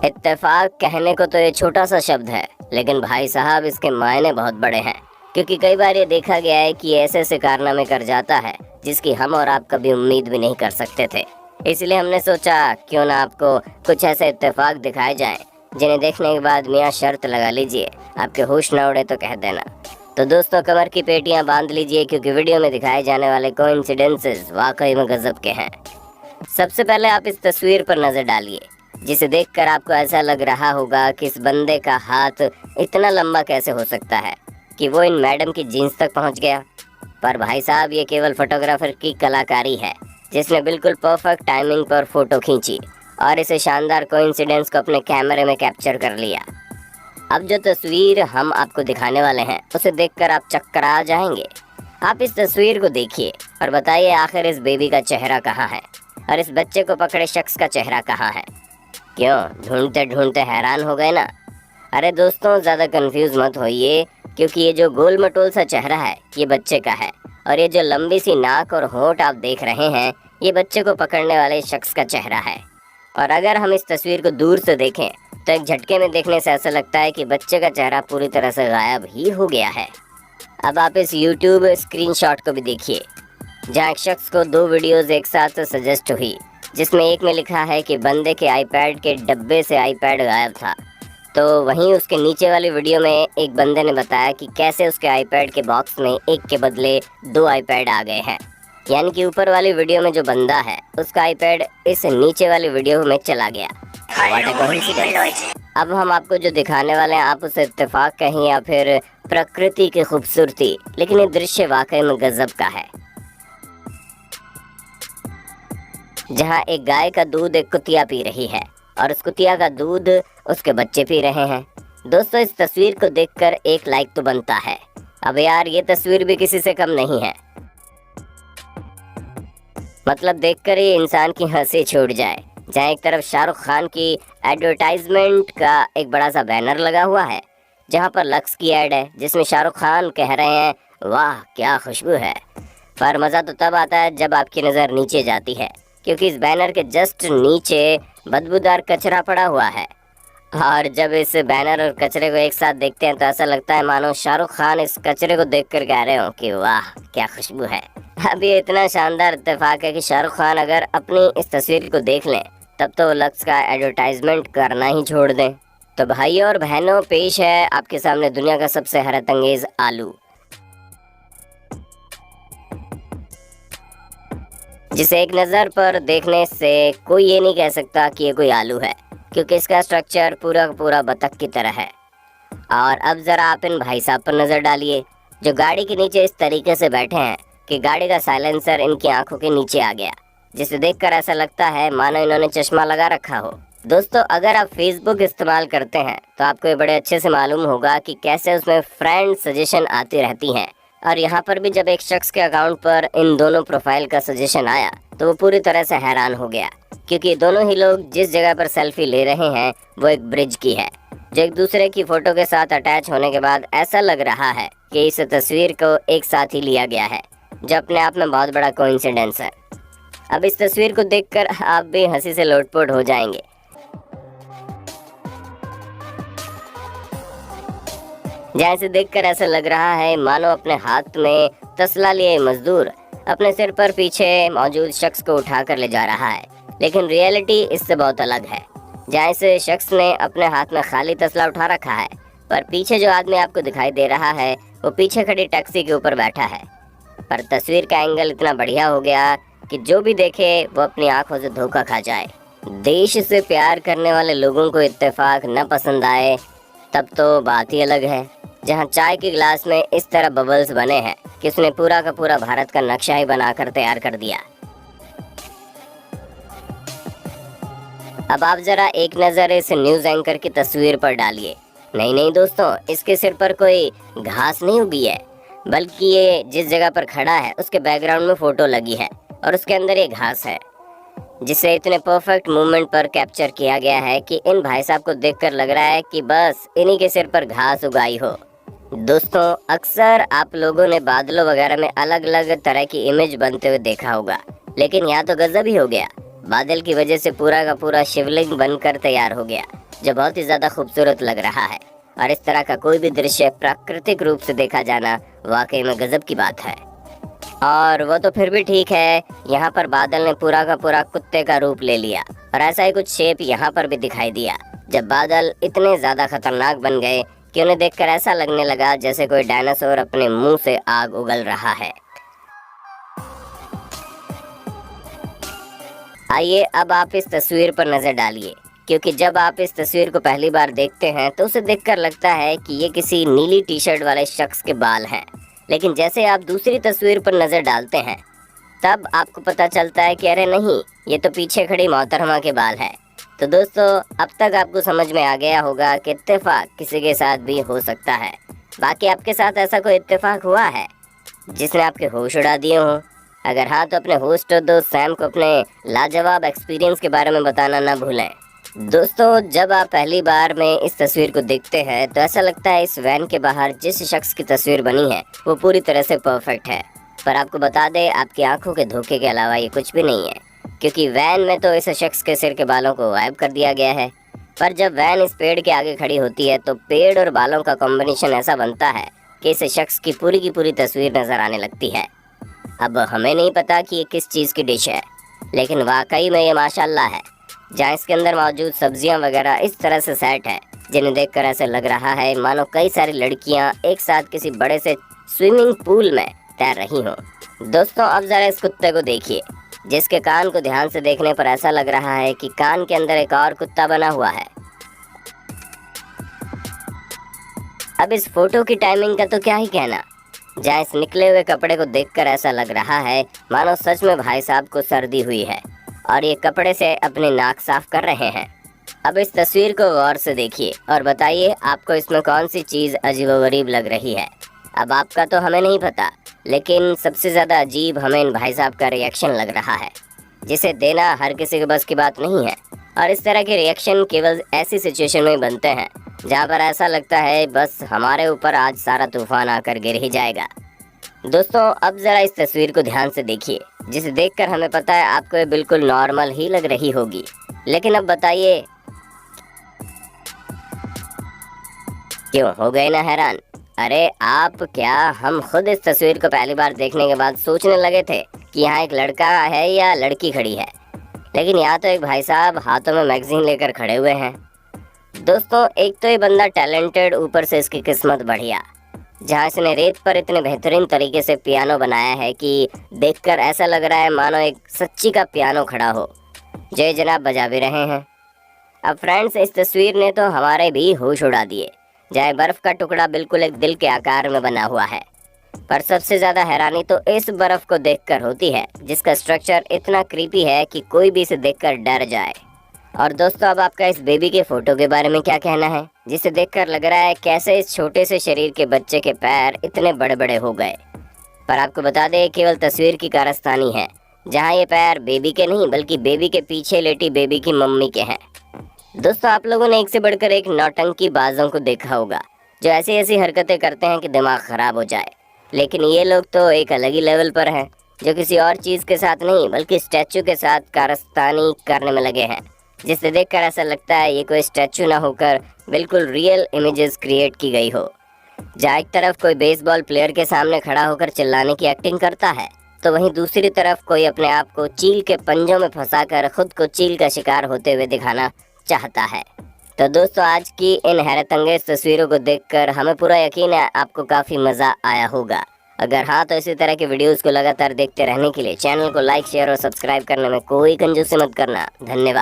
इत्तेफाक कहने को तो ये छोटा सा शब्द है, लेकिन भाई साहब इसके मायने बहुत बड़े हैं। क्योंकि कई बार ये देखा गया है कि ऐसे ऐसे कारनामे कर जाता है जिसकी हम और आप कभी उम्मीद भी नहीं कर सकते थे। इसलिए हमने सोचा क्यों ना आपको कुछ ऐसे इत्तेफाक दिखाए जाएं जिन्हें देखने के बाद मियाँ शर्त लगा लीजिए, आपके होश न उड़े तो कह देना। तो दोस्तों, कमर की पेटियां बांध लीजिए, क्योंकि वीडियो में दिखाए जाने वाले कोइंसिडेंसेस वाकई में गजब के हैं। सबसे पहले आप इस तस्वीर पर नजर डालिए, जिसे देखकर आपको ऐसा लग रहा होगा कि इस बंदे का हाथ इतना लंबा कैसे हो सकता है कि वो इन मैडम की जीन्स तक पहुंच गया। पर भाई साहब, ये केवल फोटोग्राफर की कलाकारी है, जिसने बिल्कुल परफेक्ट टाइमिंग पर फोटो खींची और इसे शानदार कोइंसिडेंस को अपने कैमरे में कैप्चर कर लिया। अब जो तस्वीर हम आपको दिखाने वाले हैं उसे देखकर आप चक्करा जाएंगे। आप इस तस्वीर को देखिए और बताइए आखिर इस बेबी का चेहरा कहाँ है और इस बच्चे को पकड़े शख्स का चेहरा कहाँ है। क्यों ढूंढते ढूंढते हैरान हो गए ना? अरे दोस्तों, ज़्यादा कंफ्यूज मत होइए, क्योंकि ये जो गोल मटोल सा चेहरा है ये बच्चे का है, और ये जो लंबी सी नाक और होंठ आप देख रहे हैं ये बच्चे को पकड़ने वाले शख्स का चेहरा है। और अगर हम इस तस्वीर को दूर से देखें तो एक झटके में देखने से ऐसा लगता है कि बच्चे का चेहरा पूरी तरह से गायब ही हो गया है। अब आप इस YouTube स्क्रीनशॉट को भी देखिए, जहाँ एक शख्स को दो वीडियोस एक साथ सजेस्ट हुई, जिसमें एक में लिखा है कि बंदे के आईपैड के डब्बे से आईपैड गायब था, तो वहीं उसके नीचे वाली वीडियो में एक बंदे ने बताया कि कैसे उसके आईपैड के बॉक्स में एक के बदले दो आईपैड आ गए हैं। यानी कि ऊपर वाली वीडियो में जो बंदा है उसका आईपैड इस नीचे वाली वीडियो में चला गया। अब हम आपको जो दिखाने वाले हैं, आप उसे इत्तेफाक कहें या फिर प्रकृति की खूबसूरती, लेकिन ये दृश्य वाकई में गजब का है। जहाँ एक गाय का दूध एक कुतिया पी रही है और उस कुतिया का दूध उसके बच्चे पी रहे हैं। दोस्तों, इस तस्वीर को देखकर एक लाइक तो बनता है। अब यार, ये तस्वीर भी किसी से कम नहीं है। मतलब देखकर ही इंसान की हंसी छूट जाए। जहाँ एक तरफ शाहरुख खान की एडवर्टाइजमेंट का एक बड़ा सा बैनर लगा हुआ है, जहाँ पर लक्स की ऐड है, जिसमें शाहरुख खान कह रहे हैं वाह क्या खुशबू है। पर मज़ा तो तब आता है जब आपकी नज़र नीचे जाती है, क्योंकि इस बैनर के जस्ट नीचे बदबूदार कचरा पड़ा हुआ है। और जब इस बैनर और कचरे को एक साथ देखते हैं तो ऐसा लगता है मानो शाहरुख खान इस कचरे को देखकर कह रहे हो कि वाह क्या खुशबू है। अब ये इतना शानदार इत्तेफाक है कि शाहरुख खान अगर अपनी इस तस्वीर को देख लें तब तो लक्स का एडवर्टाइजमेंट करना ही छोड़ दें। तो भाइयों और बहनों, पेश है आपके सामने दुनिया का सबसे हैरत अंगेज आलू, जिसे एक नज़र पर देखने से कोई ये नहीं कह सकता कि ये कोई आलू है, क्योंकि इसका स्ट्रक्चर पूरा का पूरा बतख की तरह है। और अब ज़रा आप इन भाई साहब पर नज़र डालिए, जो गाड़ी के नीचे इस तरीके से बैठे हैं कि गाड़ी का साइलेंसर इनकी आंखों के नीचे आ गया, जिसे देखकर ऐसा लगता है मानो इन्होंने चश्मा लगा रखा हो। दोस्तों, अगर आप फेसबुक इस्तेमाल करते हैं तो आपको ये बड़े अच्छे से मालूम होगा कि कैसे उसमें फ्रेंड सजेशन आती रहती हैं। और यहाँ पर भी जब एक शख्स के अकाउंट पर इन दोनों प्रोफाइल का सजेशन आया तो वो पूरी तरह से हैरान हो गया, क्योंकि दोनों ही लोग जिस जगह पर सेल्फी ले रहे हैं वो एक ब्रिज की है, जो एक दूसरे की फोटो के साथ अटैच होने के बाद ऐसा लग रहा है कि इस तस्वीर को एक साथ ही लिया गया है, जो अपने आप में बहुत बड़ा कोइंसिडेंस है। अब इस तस्वीर को देखकर आप भी हंसी से लोटपोट हो जाएंगे। जैसे देखकर ऐसा लग रहा है मानो अपने हाथ में तसला लिए मजदूर अपने सिर पर पीछे मौजूद शख्स को उठाकर ले जा रहा है, लेकिन रियलिटी इससे बहुत अलग है। जहाँ इस शख्स ने अपने हाथ में खाली तसला उठा रखा है, पर पीछे जो आदमी आपको दिखाई दे रहा है वो पीछे खड़ी टैक्सी के ऊपर बैठा है। पर तस्वीर का एंगल इतना बढ़िया हो गया कि जो भी देखे वो अपनी आंखों से धोखा खा जाए। देश से प्यार करने वाले लोगों को इत्तेफाक न पसंद आए तब तो बात ही अलग है। जहां चाय के गिलास में इस तरह बबल्स बने हैं कि उसने पूरा का पूरा भारत का नक्शा ही बनाकर तैयार कर दिया। अब आप जरा एक नज़र इस न्यूज़ एंकर की तस्वीर पर डालिए। नहीं दोस्तों, इसके सिर पर कोई घास नहीं उगी है, बल्कि ये जिस जगह पर खड़ा है उसके बैकग्राउंड में फोटो लगी है और उसके अंदर ये घास है, जिसे इतने परफेक्ट मूवमेंट पर कैप्चर किया गया है कि इन भाई साहब को देखकर लग रहा है कि बस इन्हीं के सिर पर घास उगाई हो। दोस्तों, अक्सर आप लोगों ने बादलों वगैरह में अलग अलग तरह की इमेज बनते हुए देखा होगा, लेकिन यहाँ तो गजब ही हो गया। बादल की वजह से पूरा का पूरा शिवलिंग बनकर तैयार हो गया, जो बहुत ही ज्यादा खूबसूरत लग रहा है। और इस तरह का कोई भी दृश्य प्राकृतिक रूप से देखा जाना वाकई में गजब की बात है। और वो तो फिर भी ठीक है, यहाँ पर बादल ने पूरा का पूरा कुत्ते का रूप ले लिया और ऐसा ही कुछ शेप यहाँ पर भी दिखाई दिया, जब बादल इतने ज्यादा खतरनाक बन गए कि उन्हें देखकर ऐसा लगने लगा जैसे कोई डायनासोर अपने मुंह से आग उगल रहा है। आइए अब आप इस तस्वीर पर नजर डालिए, क्योंकि जब आप इस तस्वीर को पहली बार देखते हैं तो उसे देखकर लगता है कि ये किसी नीली टी शर्ट वाले शख्स के बाल हैं। लेकिन जैसे आप दूसरी तस्वीर पर नजर डालते हैं तब आपको पता चलता है कि अरे नहीं, ये तो पीछे खड़ी मोहतरमा के बाल है। तो दोस्तों, अब तक आपको समझ में आ गया होगा कि इत्तेफाक किसी के साथ भी हो सकता है। बाकी आपके साथ ऐसा कोई इत्तेफाक हुआ है जिसने आपके होश उड़ा दिए हों? अगर हाँ, तो अपने होस्ट और दोस्त सैम को अपने लाजवाब एक्सपीरियंस के बारे में बताना ना भूलें। दोस्तों, जब आप पहली बार में इस तस्वीर को देखते हैं तो ऐसा लगता है इस वैन के बाहर जिस शख्स की तस्वीर बनी है वो पूरी तरह से परफेक्ट है। पर आपको बता दें, आपकी आंखों के धोखे के अलावा ये कुछ भी नहीं है, क्योंकि वैन में तो इस शख्स के सिर के बालों को गायब कर दिया गया है। पर जब वैन इस पेड़ के आगे खड़ी होती है तो पेड़ और बालों का कॉम्बिनेशन ऐसा बनता है कि इस शख्स की पूरी तस्वीर नजर आने लगती है। अब हमें नहीं पता कि ये किस चीज़ की डिश है, लेकिन वाकई में ये माशाल्लाह है, जहाँ इसके अंदर मौजूद सब्जियां वगैरह इस तरह से सेट है जिन्हें देखकर ऐसे लग रहा है मानो कई सारी लड़कियां एक साथ किसी बड़े से स्विमिंग पूल में तैर रही हों। दोस्तों, अब जरा इस कुत्ते को देखिए, जिसके कान को ध्यान से देखने पर ऐसा लग रहा है कि कान के अंदर एक और कुत्ता बना हुआ है। अब इस फोटो की टाइमिंग का तो क्या ही कहना, जहाँ इस निकले हुए कपड़े को देखकर ऐसा लग रहा है मानो सच में भाई साहब को सर्दी हुई है और ये कपड़े से अपनी नाक साफ कर रहे हैं। अब इस तस्वीर को गौर से देखिए और बताइए आपको इसमें कौन सी चीज़ अजीबोगरीब लग रही है। अब आपका तो हमें नहीं पता, लेकिन सबसे ज़्यादा अजीब हमें इन भाई साहब का रिएक्शन लग रहा है, जिसे देना हर किसी के बस की बात नहीं है। और इस तरह के रिएक्शन केवल ऐसी सिचुएशन में बनते हैं जहाँ पर ऐसा लगता है बस हमारे ऊपर आज सारा तूफान आकर गिर ही जाएगा। दोस्तों, अब ज़रा इस तस्वीर को ध्यान से देखिए, जिसे देखकर हमें पता है आपको ये बिल्कुल नॉर्मल ही लग रही होगी। लेकिन अब बताइए, क्यों हो गए ना हैरान? अरे आप क्या, हम खुद इस तस्वीर को पहली बार देखने के बाद सोचने लगे थे कि यहाँ एक लड़का है या लड़की खड़ी है, लेकिन यहाँ तो एक भाई साहब हाथों में मैगजीन लेकर खड़े हुए हैं। दोस्तों, एक तो ये बंदा टैलेंटेड, ऊपर से इसकी किस्मत बढ़िया, जहाँ इसने रेत पर इतने बेहतरीन तरीके से पियानो बनाया है कि देखकर ऐसा लग रहा है मानो एक सच्ची का पियानो खड़ा हो, जो ये जनाब बजा भी रहे हैं। अब फ्रेंड्स, इस तस्वीर ने तो हमारे भी होश उड़ा दिए, जहाँ बर्फ़ का टुकड़ा बिल्कुल एक दिल के आकार में बना हुआ है। पर सबसे ज़्यादा हैरानी तो इस बर्फ़ को देखकर होती है, जिसका स्ट्रक्चर इतना क्रीपी है कि कोई भी इसे देखकर डर जाए। और दोस्तों, अब आपका इस बेबी के फ़ोटो के बारे में क्या कहना है, जिसे देखकर लग रहा है कैसे इस छोटे से शरीर के बच्चे के पैर इतने बड़े बड़े हो गए। पर आपको बता दें, केवल तस्वीर की कारस्तानी है, जहाँ ये पैर बेबी के नहीं बल्कि बेबी के पीछे लेटी बेबी की मम्मी के हैं। दोस्तों, आप लोगों ने एक से बढ़कर एक नौटंकी बाजों को देखा होगा, जो ऐसी ऐसी हरकतें करते हैं कि दिमाग ख़राब हो जाए। लेकिन ये लोग तो एक अलग ही लेवल पर हैं, जो किसी और चीज़ के साथ नहीं बल्कि स्टैचू के साथ कारस्तानी करने में लगे हैं, जिसे देखकर ऐसा लगता है ये कोई स्टैचू ना होकर बिल्कुल रियल इमेजेस क्रिएट की गई हो। जहाँ एक तरफ कोई बेसबॉल प्लेयर के सामने खड़ा होकर चिल्लाने की एक्टिंग करता है, तो वहीं दूसरी तरफ कोई अपने आप को चील के पंजों में फंसाकर खुद को चील का शिकार होते हुए दिखाना चाहता है। तो दोस्तों, आज की इन हैरत अंगेज तस्वीरों को देखकर हमें पूरा यकीन है आपको काफ़ी मज़ा आया होगा। अगर हाँ, तो इसी तरह के वीडियोस को लगातार देखते रहने के लिए चैनल को लाइक, शेयर और सब्सक्राइब करने में कोई कंजूसी मत करना। धन्यवाद।